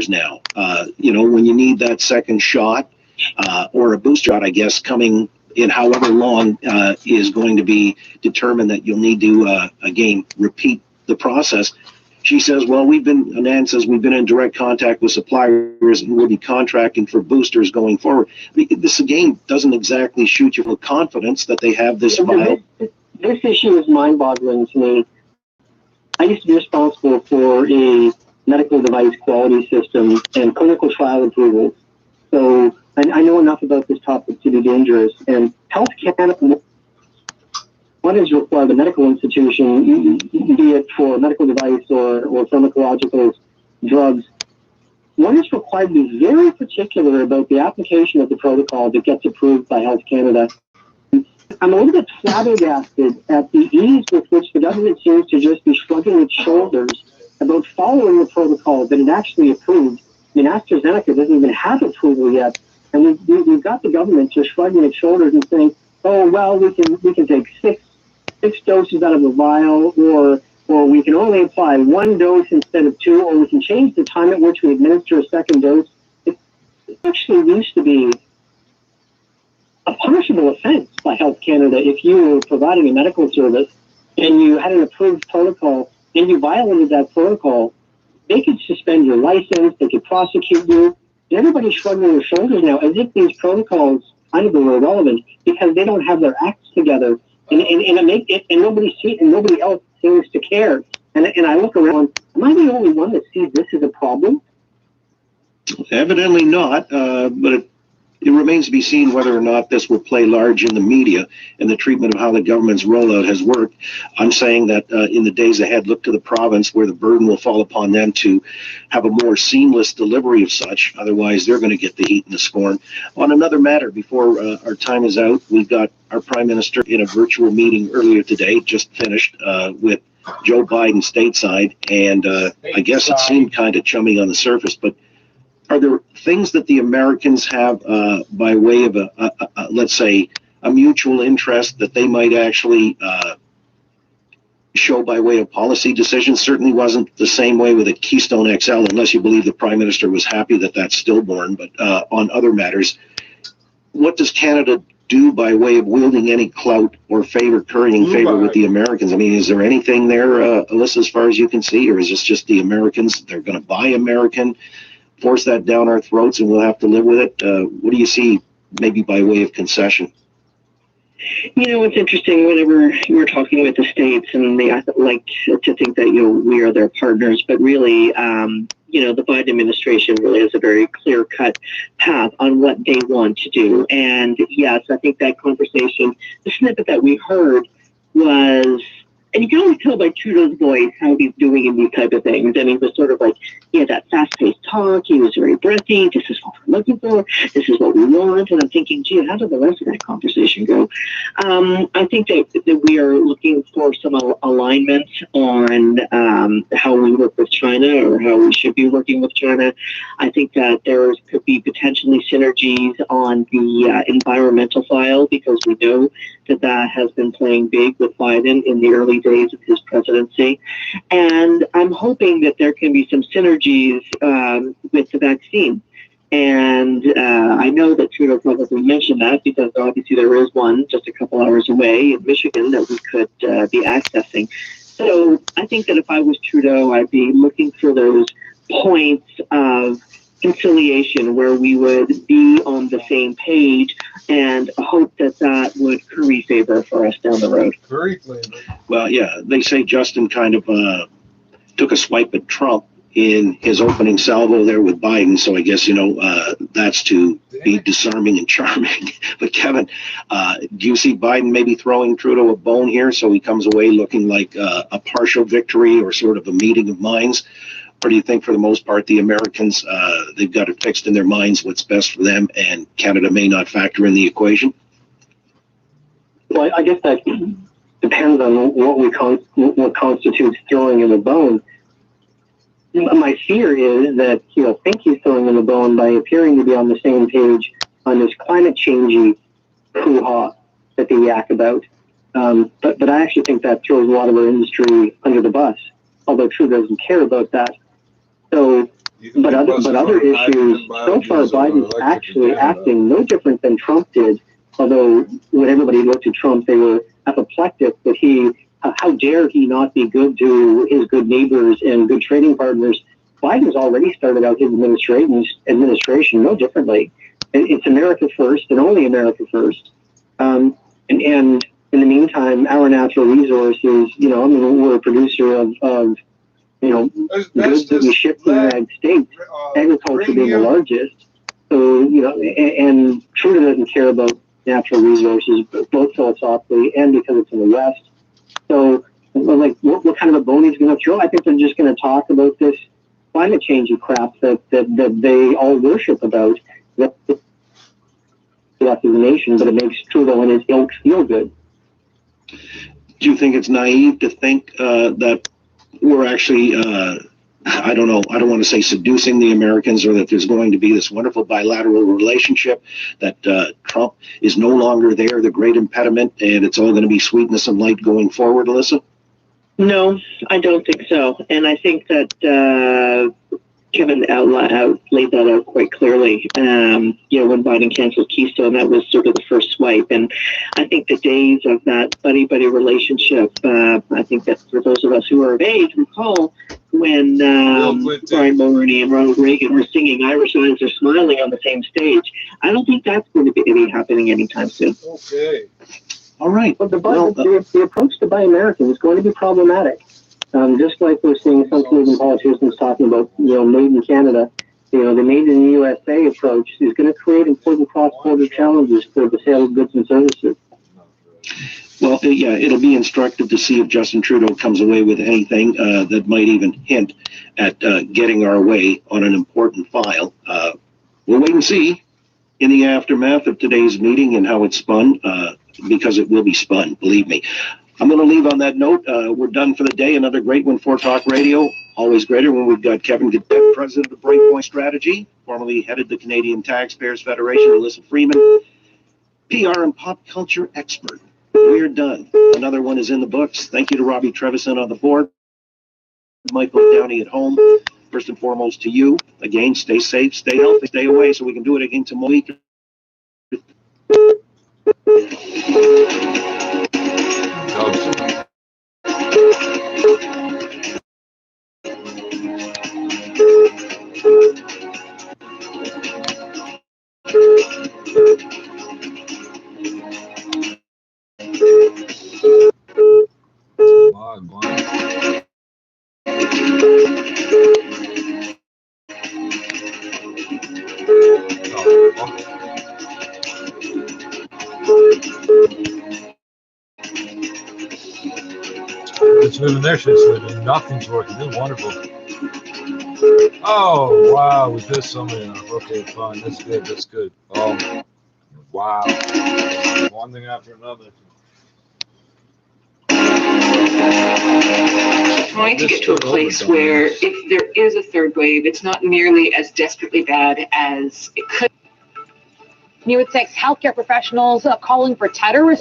now. When you need that second shot or a booster shot, I guess, coming in however long is going to be determined that you'll need to, again, repeat the process. She says, well, Nan says, we've been in direct contact with suppliers and we'll be contracting for boosters going forward. This, again, doesn't exactly shoot you with confidence that they have this file. This issue is mind-boggling to me. I used to be responsible for a medical device quality system and clinical trial approvals. So I know enough about this topic to be dangerous. And Health Canada, what is required, the medical institution, be it for medical device or pharmacological drugs, one is required to be very particular about the application of the protocol that gets approved by Health Canada. I'm a little bit flabbergasted at the ease with which the government seems to just be shrugging its shoulders about following the protocol that it actually approved. I mean, AstraZeneca doesn't even have approval yet, and we've got the government just shrugging its shoulders and saying, "Oh well, we can take six doses out of a vial, or we can only apply one dose instead of two, or we can change the time at which we administer a second dose." It actually used to be a punishable offense by Health Canada if you were providing a medical service and you had an approved protocol and you violated that protocol. They could suspend your license, they could prosecute you. And everybody's shrugging their shoulders now as if these protocols kind of are irrelevant because they don't have their acts together. And nobody else seems to care. And I look around, am I the only one that sees this as a problem? Evidently not, but it remains to be seen whether or not this will play large in the media and the treatment of how the government's rollout has worked. I'm saying that in the days ahead, look to the province where the burden will fall upon them to have a more seamless delivery of such. Otherwise, they're going to get the heat and the scorn. On another matter, before our time is out, we've got our Prime Minister in a virtual meeting earlier today, just finished with Joe Biden stateside. And I guess it seemed kind of chummy on the surface, but are there things that the Americans have by way of let's say, a mutual interest that they might actually show by way of policy decisions? Certainly wasn't the same way with a Keystone XL, unless you believe the Prime Minister was happy that that's stillborn. But on other matters, what does Canada do by way of wielding any clout or currying favor with the Americans? I mean, is there anything there, Alyssa, as far as you can see, or is this just the Americans? They're going to buy American, force that down our throats, and we'll have to live with it. What do you see maybe by way of concession? It's interesting whenever we're talking with the states, and they like to think that, we are their partners, but really, the Biden administration really has a very clear-cut path on what they want to do. And yes, I think that conversation, the snippet that we heard was, and you can always tell by Trudeau's voice how he's doing in these type of things. And he was sort of like, he had that fast-paced talk. He was very breathy. This is what we're looking for. This is what we want. And I'm thinking, gee, how did the rest of that conversation go? I think that we are looking for some alignment on how we work with China, or how we should be working with China. I think that there could be potentially synergies on the environmental file, because we know that has been playing big with Biden in the early days of his presidency. And I'm hoping that there can be some synergies with the vaccine. And I know that Trudeau probably mentioned that, because obviously there is one just a couple hours away in Michigan that we could be accessing. So I think that if I was Trudeau, I'd be looking for those points of conciliation where we would be on the same page, and hope that would curry favor for us down the road. Curry flavor. Well, yeah, they say Justin kind of took a swipe at Trump in his opening salvo there with Biden. So I guess, that's to be disarming and charming. But Kevin, do you see Biden maybe throwing Trudeau a bone here so he comes away looking like a partial victory or sort of a meeting of minds? Or do you think for the most part the Americans, they've got it fixed in their minds what's best for them, and Canada may not factor in the equation? Well, I guess that depends on what constitutes throwing him a bone. My fear is that he'll think he's throwing him a bone by appearing to be on the same page on this climate changey hoo-ha that they yak about. But I actually think that throws a lot of our industry under the bus, although Trudeau doesn't care about that. So But other issues, so far Biden's actually acting no different than Trump did. Although when everybody looked at Trump, they were apoplectic. But how dare he not be good to his good neighbors and good trading partners? Biden's already started out his administration no differently. It's America first and only America first. And in the meantime, our natural resources, we're a producer of goods that we ship to the United States, agriculture being the largest. So, and Trudeau doesn't care about natural resources, both philosophically and because it's in the West. So, what kind of a bone he's going to throw? I think they're just going to talk about this climate change crap that they all worship about. That's the nation, but it makes Trudeau and his ilk feel good. Do you think it's naive to think that we're actually, I don't know, I don't want to say seducing the Americans, or that there's going to be this wonderful bilateral relationship, that Trump is no longer there, the great impediment, and it's all going to be sweetness and light going forward, Alyssa? No, I don't think so. And I think that Kevin laid that out quite clearly. When Biden canceled Keystone, that was sort of the first swipe. And I think the days of that buddy-buddy relationship, I think that for those of us who are of age, recall when Brian Mulroney and Ronald Reagan were singing Irish Eyes Are Smiling on the same stage. I don't think that's going to be happening anytime soon. Okay. All right. But the approach to Buy American is going to be problematic. Just like we're seeing some Canadian politicians talking about, made in Canada, the made in the USA approach is going to create important cross-border challenges for the sale of goods and services. Well, yeah, it'll be instructive to see if Justin Trudeau comes away with anything that might even hint at getting our way on an important file. We'll wait and see in the aftermath of today's meeting and how it's spun, because it will be spun, believe me. I'm going to leave on that note. We're done for the day. Another great one for Talk Radio. Always greater when we've got Kevin Goodett, president of Breakpoint Strategy, formerly headed the Canadian Taxpayers Federation, Alyssa Freeman, PR and pop culture expert. We're done. Another one is in the books. Thank you to Robbie Trevisan on the board, Michael Downey at home. First and foremost to you. Again, stay safe, stay healthy, stay away so we can do it again tomorrow week. It's moving there, shit's nothing's working. It's wonderful. Oh, wow, we pissed somebody off. Okay, fine. That's good. That's good. Oh, wow. One thing after another. Trying to get to a place where if there is a third wave, it's not nearly as desperately bad as it could. You would think healthcare professionals calling for terrorist